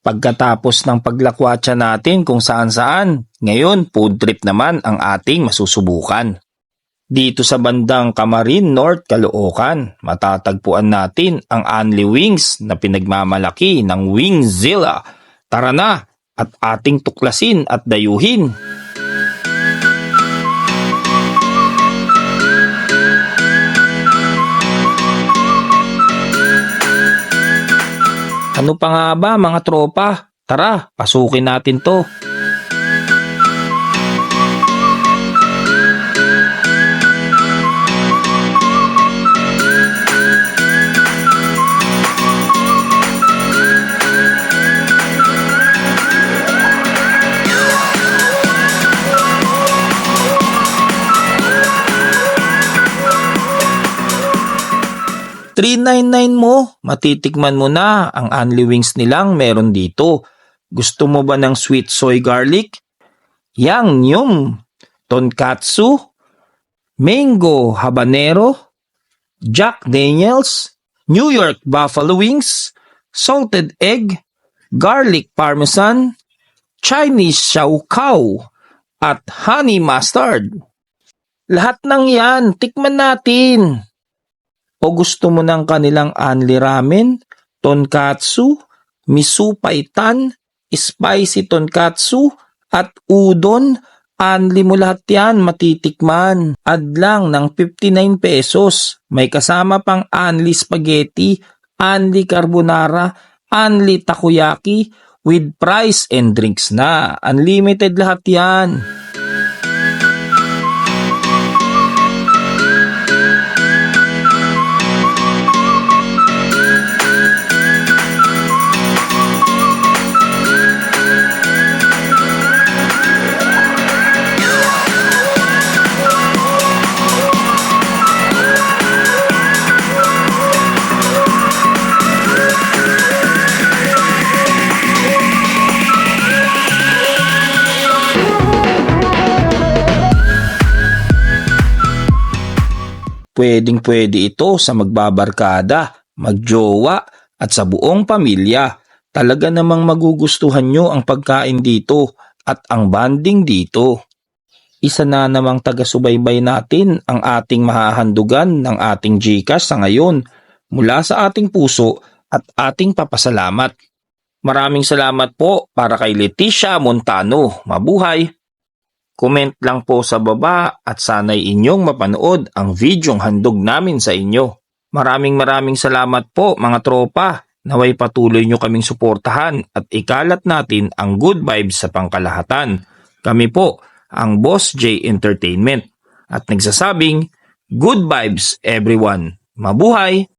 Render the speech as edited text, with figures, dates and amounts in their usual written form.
Pagkatapos ng paglakwatsa natin kung saan-saan, ngayon food trip naman ang ating masusubukan. Dito sa bandang Camarin North, Caloocan, matatagpuan natin ang Only Wings na pinagmamalaki ng Wingzilla. Tara na at ating tuklasin at dayuhin. Ano pa nga ba mga tropa? Tara, pasukin natin to. $3.99 mo, matitikman mo na ang Only Wings nilang meron dito. Gusto mo ba ng sweet soy garlic? Yang Nyum, tonkatsu, mango habanero, Jack Daniels, New York buffalo wings, salted egg, garlic parmesan, Chinese xiaokao, at honey mustard. Lahat ng yan, tikman natin. O gusto mo ng kanilang only ramen, tonkatsu, miso paitan, spicy tonkatsu, at udon, only mo lahat yan matitikman. Add lang ng 59 pesos. May kasama pang only spaghetti, only carbonara, only takoyaki, with fries and drinks na. Unlimited lahat yan. Pwedeng-pwede ito sa magbabarkada, magjowa at sa buong pamilya. Talaga namang magugustuhan nyo ang pagkain dito at ang banding dito. Isa na namang taga-subaybay natin ang ating mahahandugan ng ating GCash sa ngayon. Mula sa ating puso at ating papasalamat. Maraming salamat po para kay Leticia Montano. Mabuhay! Comment lang po sa baba at sana'y inyong mapanood ang videong handog namin sa inyo. Maraming salamat po mga tropa. Naway patuloy nyo kaming suportahan at ikalat natin ang good vibes sa pangkalahatan. Kami po ang Boss J Entertainment at nagsasabing good vibes everyone. Mabuhay!